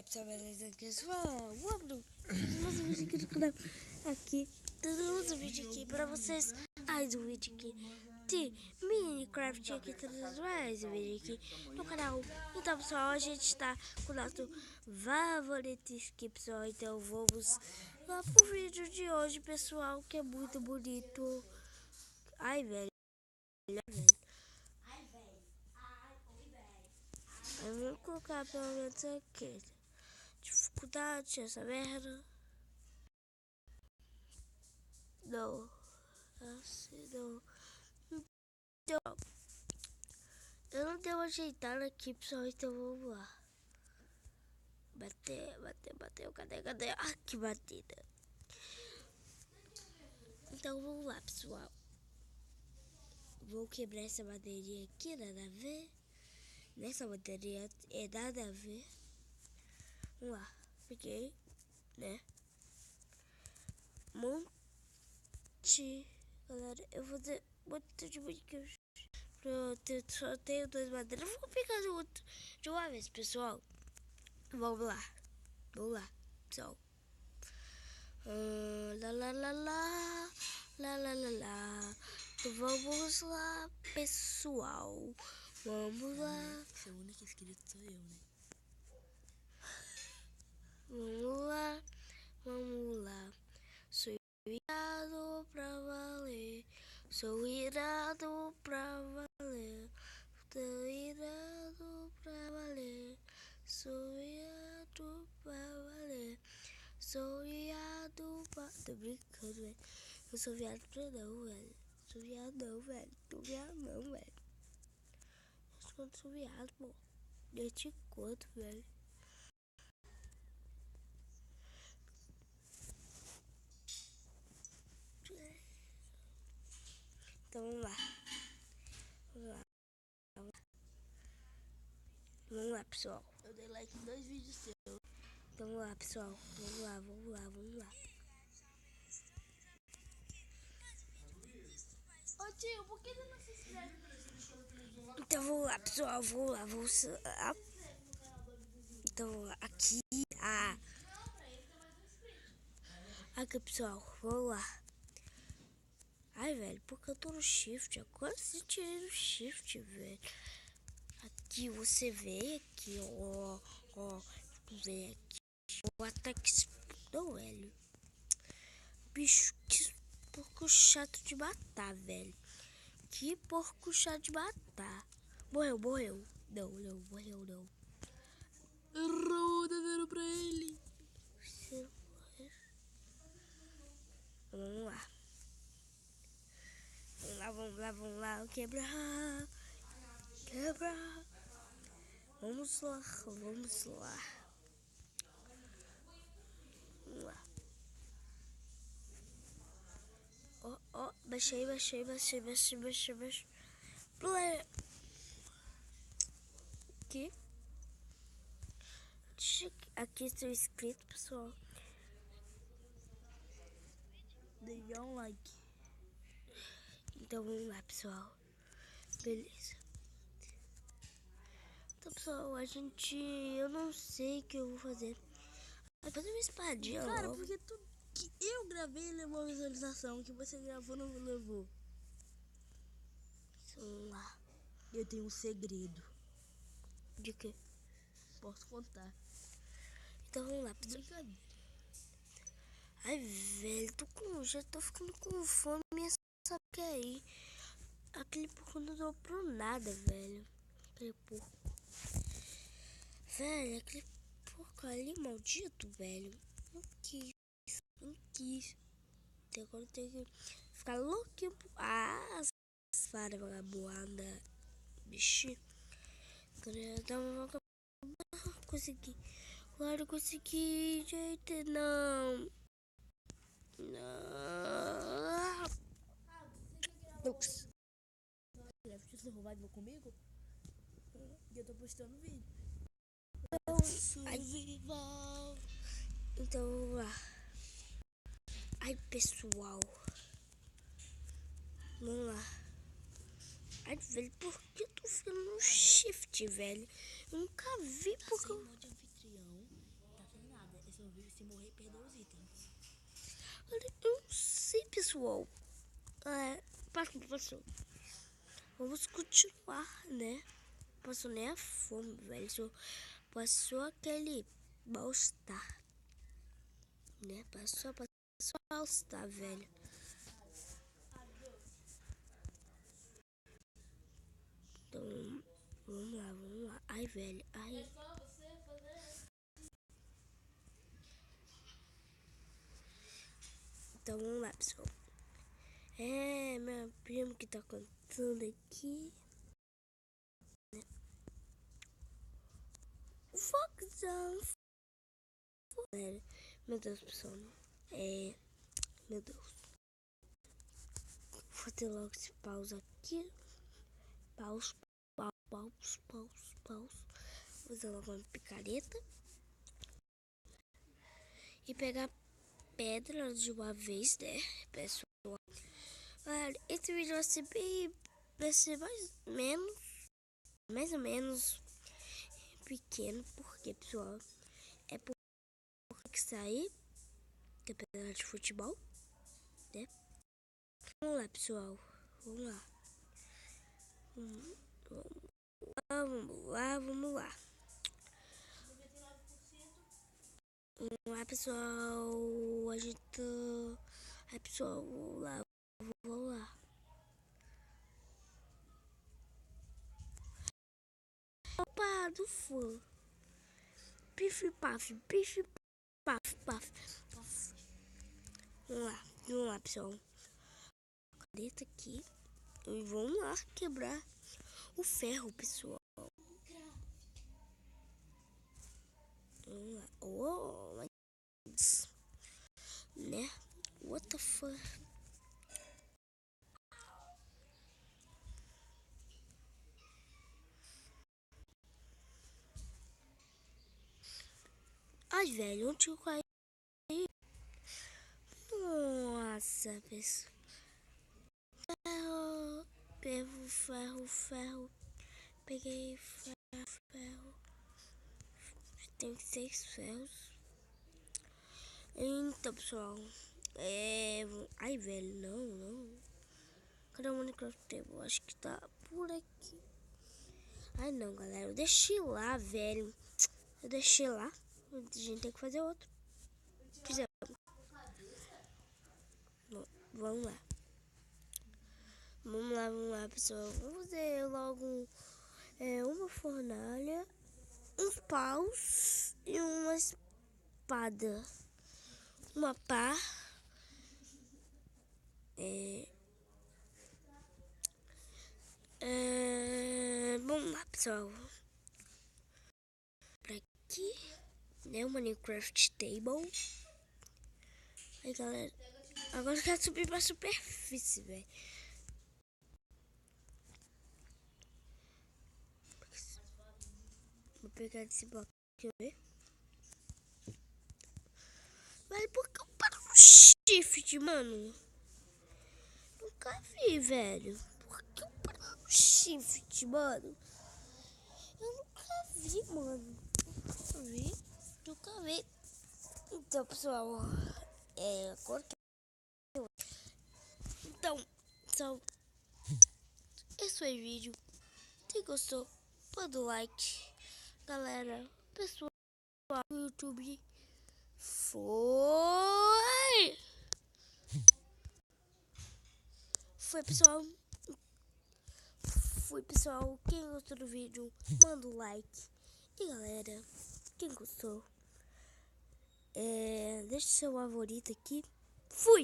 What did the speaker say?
pessoal, beleza? Aqui eu sou mais um vídeo aqui no canal. Aqui, temos um vídeo aqui pra vocês. Mais um vídeo aqui de Minecraft. Aqui, temos mais um vídeo aqui no canal. Então, pessoal, a gente está com o nosso favorito aqui, pessoal. Então, vamos lá pro vídeo de hoje, pessoal, que é muito bonito. Ai, velho. Eu vou colocar pelo menos aqui. Dificuldade, essa merda. Não, assim não. Então, eu não dei uma ajeitada aqui, pessoal, então vamos lá. Bateu, cadê? Ah, que batida. Então vamos lá, pessoal. Vou quebrar essa madeirinha aqui, nada a ver. Nessa madeirinha é nada a ver. Vamos lá, peguei, né? Monte. Galera, eu vou ter muito de brinquedos. Pronto, eu só tenho 2 madeiras. Vou pegar o outro de uma vez, pessoal. Vamos lá, pessoal. Lá. Então, vamos lá, pessoal. Vamos lá. Seu único inscrito sou eu, né? Vamos lá. Sou irado pra valer. Sou irado pra valer. Sou irado pra valer. Sou irado pra valer. Sou viado pra... Tô brincando, velho. Eu sou viado pra não, velho. Sou viado não, velho. Tô viado não, velho. Eu sou viado, pô. Eu te conto, velho. Então vamos lá. Vamos lá, pessoal. Eu dei like em 2 vídeos seus. Então vamos lá, pessoal. Vamos lá. Ô tio, por que você não se inscreve? Então vamos lá, pessoal. Vamos lá. Então vamos lá. Aqui, pessoal. Vamos lá. Ai, velho, porque eu tô no shift. Agora sim tirei no shift, velho. Aqui, você vem aqui, ó. Vem aqui. O ataque. Não, velho. Bicho, que porco chato de matar, velho. Que porco chato de matar. Morreu. Não, morreu não. Errou, tá dando pra ele. Vamos lá. Quebrar. Vamos lá. Vamos lá. Ó, baixei. Play. Aqui estou inscrito, pessoal. Dei um like. Então vamos lá, pessoal. Beleza. Então, pessoal, eu não sei o que eu vou fazer. Vai fazer uma espadinha, Cara, logo. porque tudo que eu gravei levou visualização, que você gravou não levou. Vamos lá. Eu tenho um segredo. De quê? Posso contar. Então vamos lá, pessoal. Brincadeira. Ai, velho, já tô ficando com fome. Sabe o que é aí? Aquele porco não deu pro nada, velho. Aquele porco. Velho, aquele porco ali, maldito, velho. Não quis. Então agora tem que ficar louquinho. Ah, para vagabunda. Bicho. Consegui. Agora eu consegui. Gente, não. Lux. Você roubado comigo? E eu tô postando vídeo. Então vamos lá. Ai, pessoal. Vamos lá. Ai, velho, por que eu tô ficando no shift, velho? Eu nunca vi porque eu... modo anfitrião. Se morrer, perdeu os itens. Eu não sei, pessoal. Passou. Vamos continuar, né? Passou nem a fome, velho. Só passou aquele mal-estar, né? Passou mal-estar, velho. Então, vamos lá. Ai, velho, ai. Então, vamos lá, pessoal. Meu primo que tá cantando aqui. O Foxão. Meu Deus, pessoal. Meu Deus. Vou fazer logo esse pausa aqui. Pause. Vou fazer logo uma picareta. E pegar pedra de uma vez, né, pessoal? Esse vídeo vai ser mais ou menos pequeno, porque, pessoal, é por que sair campeonato de futebol, né? Vamos lá, pessoal, vamos lá. Vamos lá. Vamos lá, pessoal. A gente tá... pessoal, vamos lá. Opa, do fã. Pif, paf. Vamos lá, pessoal. Caneta aqui. E vamos lá quebrar o ferro, pessoal. Vamos lá. Oh, né? What the fuck? Ai, velho, onde eu caí? Nossa, pessoal. Ferro. Peguei ferro. Tem 6 ferros. Então, pessoal. Ai, velho, não. Cadê o Minecraft Table? Acho que tá por aqui. Ai, não, galera. Eu deixei lá, velho. A gente tem que fazer outro. Fizemos. Vamos lá. Vamos lá, pessoal. Vamos fazer logo uma fornalha, uns paus e uma espada. Uma pá. Vamos lá, pessoal. Pra aqui, né? O Minecraft Table. Aí, galera. Agora eu quero subir pra superfície, velho. Vou pegar esse bloco aqui, ver. Velho, por que eu paro no shift, mano? Nunca vi, velho. Por que eu paro no shift, mano? Eu nunca vi, mano. Nunca vi. Então, pessoal, agora que então, esse foi o vídeo. Se gostou, manda um like. Galera, pessoal do YouTube, foi pessoal. Quem gostou do vídeo, manda um like. E galera, quem gostou, deixa seu favorito aqui. Fui!